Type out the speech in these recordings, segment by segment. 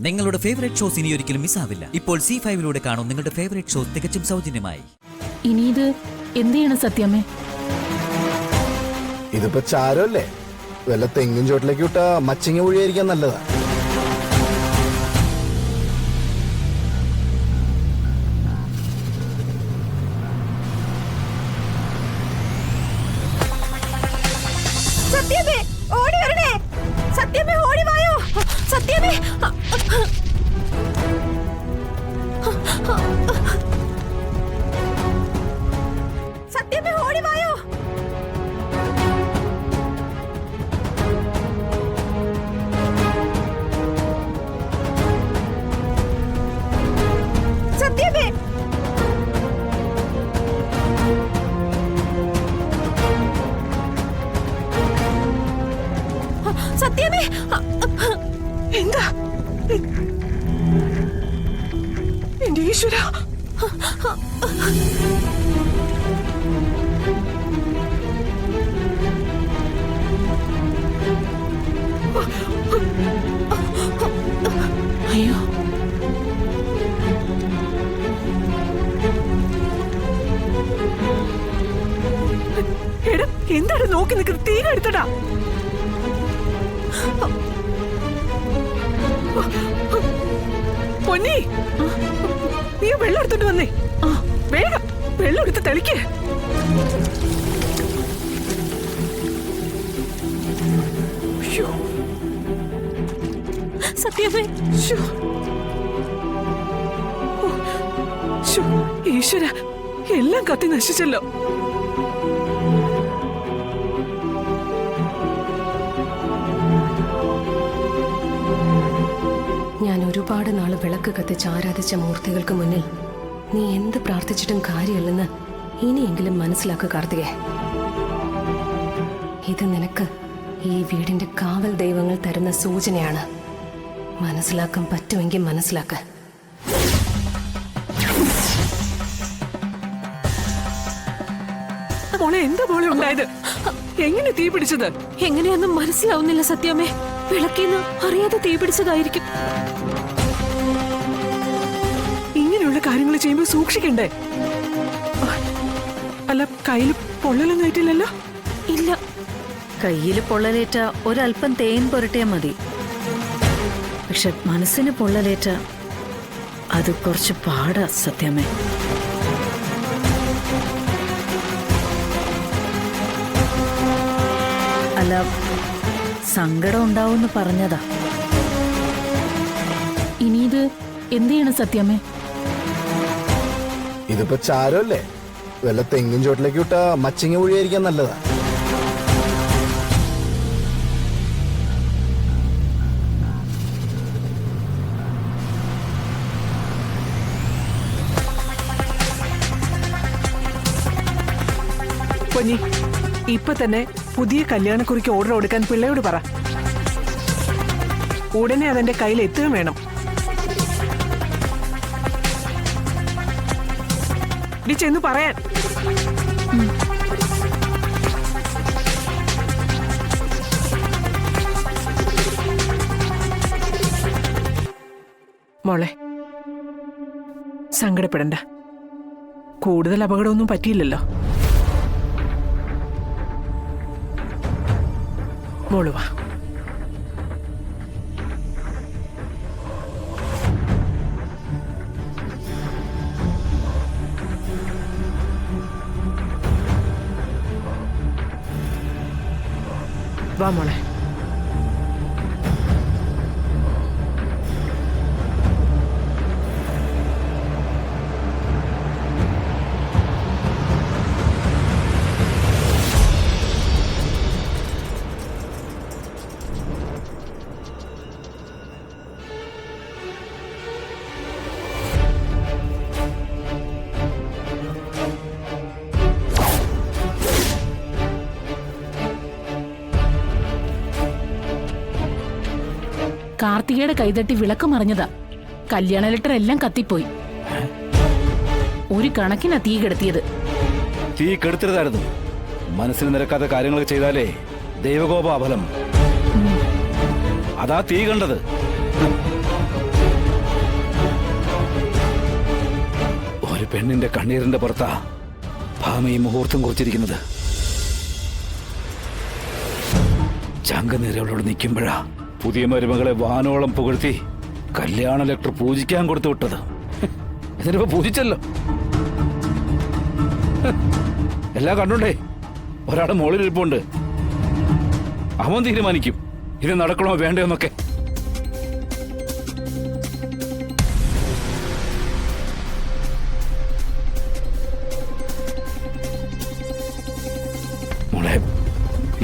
നിങ്ങളുടെ favourite shows ഇനി ഒരിക്കലും മിസ്സാവില്ല. ഇപ്പോൾ C5 കാണും നിങ്ങളുടെ ഫേവറേറ്റ് ഷോസ് തികച്ചും സൗജന്യമായി. ഇനി ഇത് എന്ത് ചെയ്യണം സത്യമേ? ഇതിപ്പോ ചാരല്ലേ, വല്ല തെങ്ങിൻ ചോട്ടിലേക്ക് വിട്ടാ മച്ചിങ്ങ ഒഴിയായിരിക്കാൻ നല്ലതാ. സത്യമേ ഓടി വരണേ, സത്യമേ ഓടി വായോ, സത്യമേ. സത്യമേ ഓടി വായോ. സത്യമേ സത്യമേ. എന്താ എന്റെ ഈശ്വര, അയ്യോ, എടാ എന്താണ് നോക്കി നിൽക്കുന്നത്? തീ എടുത്തടാ. പൊന്നി, നീ വെള്ളം എടുത്തിട്ട് വന്നേ. വേഗം വെള്ളം എടുത്ത് തെളിക്ക്. സത്യമേ. ഈശ്വര, എല്ലാം കത്തി നശിച്ചല്ലോ. ഞാൻ ഒരുപാട് നാള് വിളക്ക് കത്തിച്ച് ആരാധിച്ച മൂർത്തികൾക്ക് മുന്നിൽ നീ എന്ത് പ്രാർത്ഥിച്ചിട്ടും കാര്യമല്ലെന്ന് ഇനിയെങ്കിലും മനസ്സിലാക്കുക കാർത്തികേ. ഇത് നിനക്ക് ഈ വീടിന്റെ കാവൽ ദൈവങ്ങൾ തരുന്ന സൂചനയാണ്. മനസ്സിലാക്കാൻ പറ്റുമെങ്കിൽ മനസ്സിലാക്ക. മോളെ, എന്താ മോളെ ഉണ്ടായത്? എങ്ങനെ തീ പിടിച്ചത്? എങ്ങനെയൊന്നും മനസ്സിലാവുന്നില്ല സത്യമേ. വിളക്കിന്ന് അറിയാതെ തീ പിടിച്ചതായിരിക്കും. ഇങ്ങനെയുള്ള കാര്യങ്ങൾ ചെയ്യുമ്പോൾ സൂക്ഷിക്കണ്ടേ? അല്ല, കയ്യിൽ പൊള്ളലൊന്നും ആയിട്ടില്ലല്ലോ? ഇല്ല. കയ്യിൽ പൊള്ളലേറ്റ ഒരല്പം തേൻ പുരട്ടിയാൽ മതി. പക്ഷെ മനസ്സിന് പൊള്ളലേറ്റ അത് കുറച്ച് പാടാ സത്യമേ. അല്ല, സങ്കടം ഉണ്ടാവുമെന്ന് പറഞ്ഞതാ. ഇനി ഇത് എന്ത് ചെയ്യണം സത്യമേ? ഇതിപ്പോ ചാരല്ലേ, വല്ല തെങ്ങിൻ ചോട്ടിലേക്ക് വിട്ടാ മച്ചിങ്ങ ഒഴിയായിരിക്കാൻ നല്ലതാ. പൊന്നി, ഇപ്പൊ തന്നെ പുതിയ കല്യാണക്കുറിക്ക് ഓർഡർ കൊടുക്കാൻ പിള്ളയോട് പറ. ഉടനെ അതെന്റെ കയ്യിൽ എത്തുകയും വേണം. നീ ചെന്ന് പറയാൻ. മോളെ, സങ്കടപ്പെടണ്ട. കൂടുതൽ അപകടമൊന്നും പറ്റിയില്ലല്ലോ. മോള് വാ. വാ മോളെ. കാർത്തികയുടെ കൈതട്ടി വിളക്ക് മറിഞ്ഞതാ. കല്യാണ ലെറ്റർ എല്ലാം കത്തിപ്പോയി. ഒരു കണക്കിനാ തീ കെടുത്തിയത്. തീ കെടുത്തരുതായിരുന്നു. മനസ്സിന് നിരക്കാത്ത കാര്യങ്ങളൊക്കെ ചെയ്താലേ ദൈവകോപാഫലം. അതാ തീ കണ്ടത്. പെണ്ണിന്റെ കണ്ണീരിന്റെ പുറത്താ ഭാമ ഈ മുഹൂർത്തം കുറിച്ചിരിക്കുന്നത്. ചങ്കനീരവളോട് നിൽക്കുമ്പോഴാ പുതിയ മരുമകളെ വാനോളം പുകഴ്ത്തി കല്യാണ ലെറ്റർ പൂജിക്കാൻ കൊടുത്തു വിട്ടത്. എന്നിട്ടിപ്പോ പൂജിച്ചല്ലോ. എല്ലാം കണ്ടുണ്ടേ ഒരാളെ മോളിൽ ഇരിപ്പുണ്ട്. അവൻ തീരുമാനിക്കും ഇത് നടക്കണോ വേണ്ടയോ എന്നൊക്കെ. മോളെ,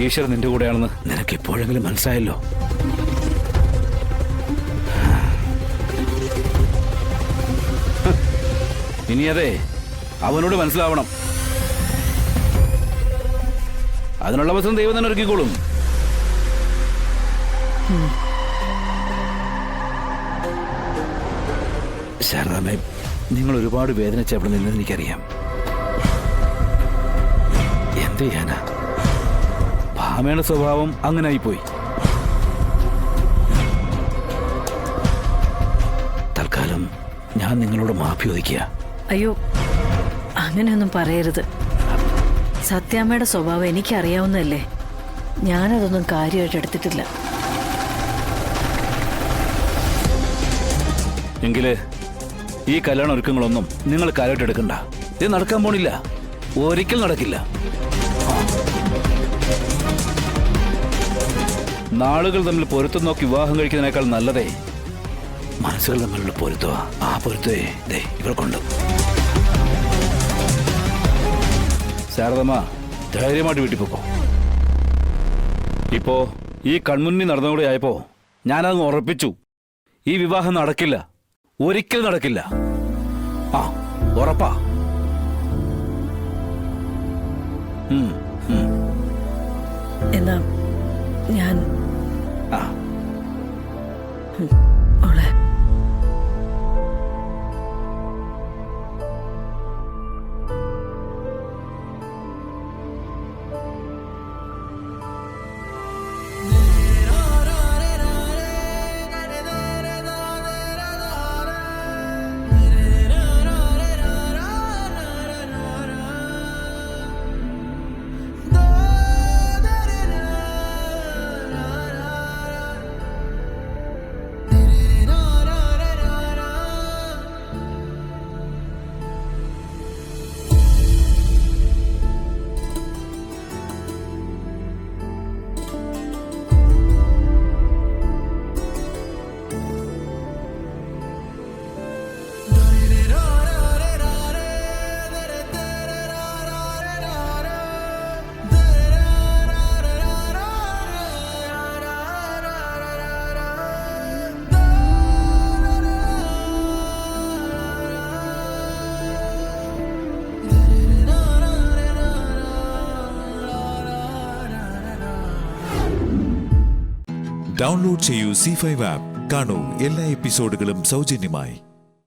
ഈശ്വരൻ നിന്റെ കൂടെയാണെന്ന് നിനക്ക് എപ്പോഴെങ്കിലും മനസ്സിലായല്ലോ. ഇനി അതെ അവനോട് മനസ്സിലാവണം. അതിനുള്ള അവസരം ദൈവം തന്നെ ഒരുക്കിക്കോളും. ശാരദാമ്മേ, നിങ്ങൾ ഒരുപാട് വേദനിച്ച് അവിടെ നിന്നെന്ന് എനിക്കറിയാം. എന്ത് ചെയ്യാനാ, ഭാമയുടെ സ്വഭാവം അങ്ങനെ ആയിപ്പോയി. തൽക്കാലം ഞാൻ നിങ്ങളോട് മാപ്പി ചോദിക്കുക. അയ്യോ, അങ്ങനെയൊന്നും പറയരുത്. സത്യാമ്മയുടെ സ്വഭാവം എനിക്കറിയാവുന്നതല്ലേ. ഞാനതൊന്നും കാര്യമായിട്ട് എടുത്തിട്ടില്ല. എങ്കില് ഈ കല്യാണ ഒരുക്കങ്ങളൊന്നും നിങ്ങൾ കാര്യമായിട്ട് എടുക്കണ്ട. ഇത് നടക്കാൻ പോണില്ല, ഒരിക്കൽ നടക്കില്ല. നാളുകൾ തമ്മിൽ പൊരുത്തം നോക്കി വിവാഹം കഴിക്കുന്നതിനേക്കാൾ നല്ലതേ മനസ്സുകൾ തമ്മിലുള്ള പൊരുത്തമാ. ആ പൊരുത്തേ ദേ ഇവർക്കുണ്ട്. ശാരദമ്മ, ധൈര്യമായിട്ട് വീട്ടിൽ പോക്കോ. ഇപ്പോ ഈ കൺമുന്നിൽ നടന്നുകൂടെ ആയപ്പോ ഞാനങ്ങ് ഉറപ്പിച്ചു, ഈ വിവാഹം നടക്കില്ല, ഒരിക്കലും നടക്കില്ല. ആ, ഉറപ്പാ. എന്നാ ഞാൻ ആ, മോളെ, ഡൗൺലോഡ് ചെയ്യൂ C5 ആപ്പ്. കാണൂ എല്ലാ എപ്പിസോഡുകളും സൗജന്യമായി.